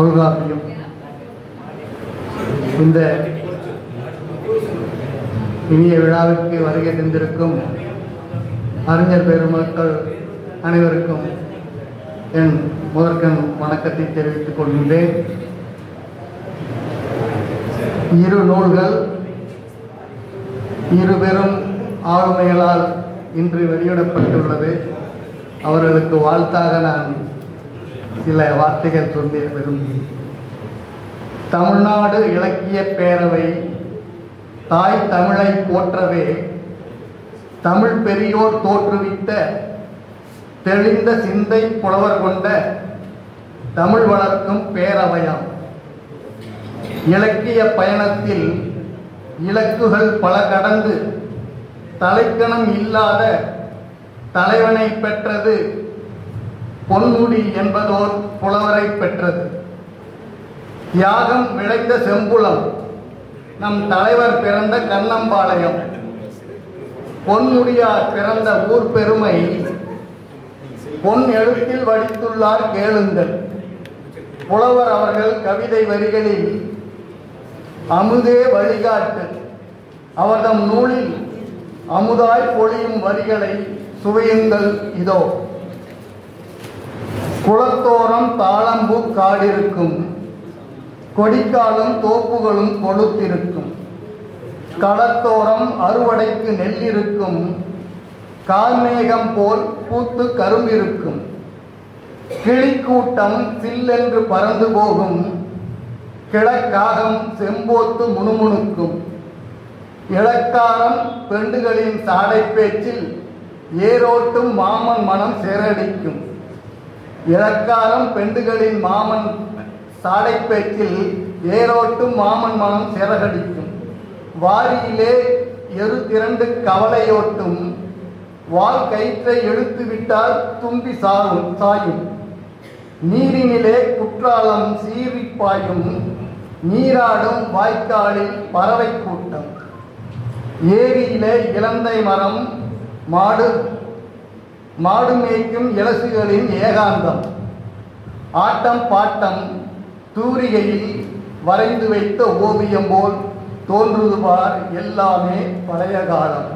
தொல்காப்பியம். இந்த இனிய விழாவிற்கு வருகை தந்திருக்கும் அறிஞர் பெருமக்கள் அனைவருக்கும் என் முதற்கண் வணக்கத்தை தெரிவித்துக் கொள்கின்றேன். இரு நூல்கள் இரு பெரும் ஆளுமைகளால் இன்று வெளியிடப்பட்டுள்ளது. அவர்களுக்கு வாழ்த்தாக நான் சில வார்த்தைகள் சொல்லி விரும்புகிறேன். தமிழ்நாடு இலக்கிய பேரவை தாய் தமிழை போற்றவே தமிழ் பெரியோர் தோற்றுவித்த தெளிந்த சிந்தை புலவர் கொண்ட தமிழ் வளர்க்கும் பேரவையாம். இலக்கிய பயணத்தில் இலக்குகள் பல கடந்து தலைக்கணம் இல்லாத தலைவனை பெற்றது பொன்முடி என்பதோர் புலவரை பெற்றது. தியாகம் விளைந்த செம்புலம் நம் தலைவர் பிறந்த கண்ணம்பாளையம். பொன்முடியார் பிறந்த ஊர் பெருமை பொன் எழுத்தில் வடித்துள்ளார் கேளுங்கள். புலவர் அவர்கள் கவிதை வரிகளில் அமுதே வழிகாட்டு அவர்தம் நூலில் அமுதாய் பொழியும் வரிகளை சுவையுங்கள் இதோ. குளத்தோரம் தாளம்பூ காடிருக்கும், கொடிக்காலும் தோப்புகளும் கொளுத்திருக்கும். களத்தோரம் அறுவடைக்கு நெல்லிருக்கும், கார்மேகம் போல் பூத்து கரும்பிருக்கும். கிளிக்கூட்டம் சில்லென்று பறந்து போகும், கிழக்காகம் செம்போத்து முணுமுணுக்கும். இளக்காரம் பெண்டுகளின் சாடை பேச்சில் ஏரோட்டும் மாமன் மனம் சேரடிக்கும். இளக்காரம் பெண்டுகளின் மாமன் சாடை பேச்சில் ஏரோட்டும் மாமன் மனம் சேரடிக்கும். வாரியிலே எரு திரண்டு கவலையோட்டும், வால் கயிற்றை இழுத்து விட்டால் தும்பி சாயும். நீரினிலே குற்றாலம் சீறிப்பாயும், நீராடும் வாய்க்காலில் பறவை கூட்டம். ஏரியிலே இலந்தை மரம் மாடு மேய்க்கும் இலசுகளின் ஏகாந்தம். ஆட்டம் பாட்டம் தூரிகையில் வரைந்து வைத்த ஓவியம் போல் தோன்றுதுபார் எல்லாமே பழைய காலம்.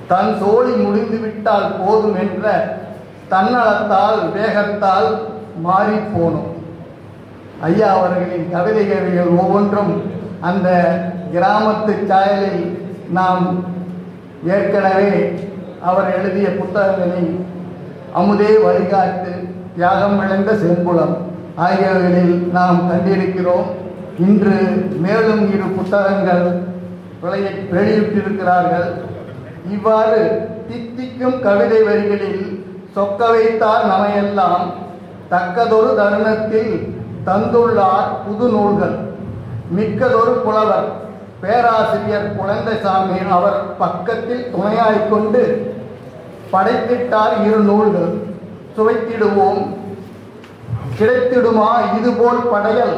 தன் சோழி முடிந்துவிட்டால் போதும் என்ற தன்னலத்தால் வேகத்தால் மாறி போனோம். ஐயா அவர்களின் கவிதைகள் ஒவ்வொன்றும் அந்த கிராமத்து சாயலில் நாம் ஏற்கனவே அவர் எழுதிய புத்தகங்களை அமுதே வழிகாட்டு, தியாகம் விளைந்த செம்புலம் ஆகியவைகளில் நாம் கண்டிருக்கிறோம். இன்று மேலும் இரு புத்தகங்கள் வெளியிட்டிருக்கிறார்கள். இவ்வாறு தித்திக்கும் கவிதை வரிகளில் சொக்க வைத்தார் நமையெல்லாம் தக்கதொரு தருணத்தில் தந்துள்ளார் புது நூல்கள். மிக்கதொரு புலவர் பேராசிரியர் குழந்தைசாமி அவர் பக்கத்தில் துணையாய்கொண்டு படைத்திட்டார் இரு நூல்கள். சுவைத்திடுவோம், கிடைத்திடுமா இதுபோல் படையல்.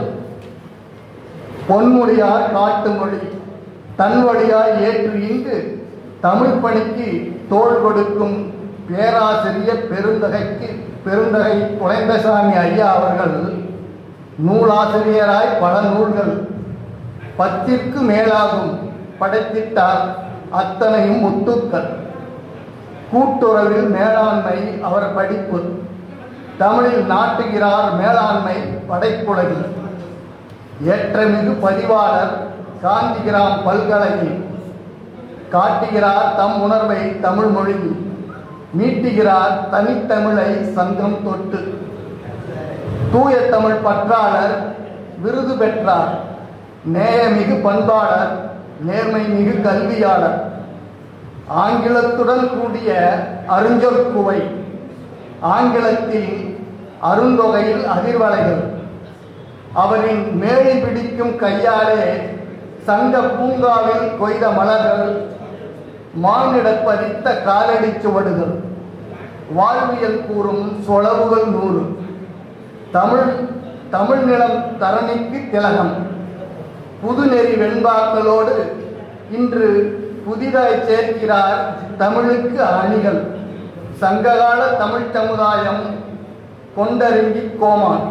பொன்முடியார் காட்டு மொழி தன் வழியாய் ஏற்று இங்கு தமிழ் பணிக்கு தோள் கொடுக்கும் பேராசிரியர் பெருந்தகை குழந்தைசாமி ஐயா அவர்கள் நூலாசிரியராய் பல நூல்கள் 10ற்கு மேலாகும் படைத்திட்டார். அத்தனையும் முத்துக்கள். கூட்டுறவில் மேலாண்மை அவர் படிப்பு. தமிழில் நாட்டுகிறார் மேலாண்மை படைப்புலகில். ஏற்றமிகு பதிவாளர் காந்திகிராம் பல்கலையில் காட்டுகிறார் தம் உணர்வை தமிழ் மொழியில். மீட்டுகிறார் தனித்தமிழை சங்கம் தொட்டு. தூய தமிழ் பற்றாளர் விருது பெற்றார். நேயமிகு பண்பாளர், நேர்மை மிகு கல்வியாளர். ஆங்கிலத்துடன் கூடிய அறிஞ்சொற்குவை. ஆங்கிலத்தில் அருந்தொகையில் அதிர்வலைகள். அவரின் மேழி பிடிக்கும் கையாலே சங்க பூங்காவில் கொய்த மலர்கள், மானிடப் பதித்த காலடி சுவடுகள். வாழ்வியல் கூறும் சொலவுகள் 100. தமிழ் நிலம் தரணிக்கு திலகம். புதுநெறி வெண்பாக்களோடு இன்று புதிதாய் சேர்க்கிறார் தமிழுக்கு அணிகள். சங்ககால தமிழ் சமுதாயம் கொண்டருங்கி கோமான்.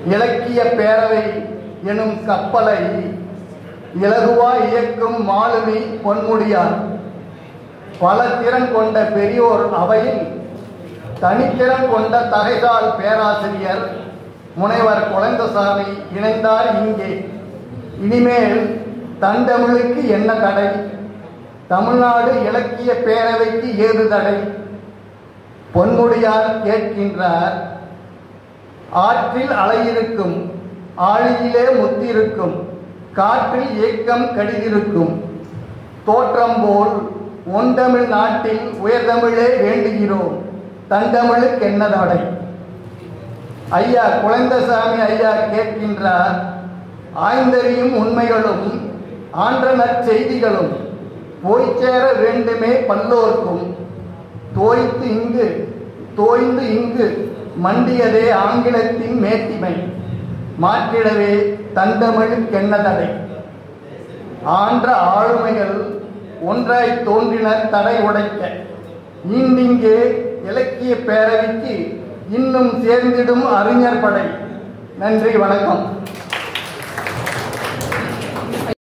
இலக்கிய பேரவை எனும் கப்பலை இலகுவாய் இயக்கும் மாலுமி பொன்முடியார். பல திறன் கொண்ட பெரியோர் அவையில் தனித்திறன் கொண்ட தகைசால் பேராசிரியர் முனைவர் குழந்தசாமி இணைந்தார் இங்கே. இனிமேல் தண்டமிழுக்கு என்ன தடை? தமிழ்நாடு இலக்கிய பேரவைக்கு ஏது தடை? பொன்முடியார் கேட்கின்றார். ஆற்றில் அலையிருக்கும், ஆழியிலே முத்திருக்கும், காற்றில் ஏக்கம் கடிதிருக்கும். தோற்றம் போல் ஒண்டமிழ் நாட்டில் உயர்தமிழே வேண்டுகிறோம், தண்டமிழுக்கு என்ன தடை? ஐயா குழந்தசாமி ஐயா கேட்கின்றார். ஆய்ந்தறியும் உண்மைகளும் ஆன்ற நற்செய்திகளும் போய்ச்சேர வேண்டுமே பல்லோர்க்கும். தோய்ந்து இங்கு மண்டியதே ஆங்கிலத்தின் மேட்டிமை, மாற்றிடவே தண்டமிழுக்கென்ன தடை? ஆன்ற ஆளுமைகள் ஒன்றாய் தோன்றினர் தடை உடைக்க. இங்கே இலக்கிய பேரவைக்கு இன்னும் சேர்ந்திடும் அறிஞர் படை. நன்றி, வணக்கம்.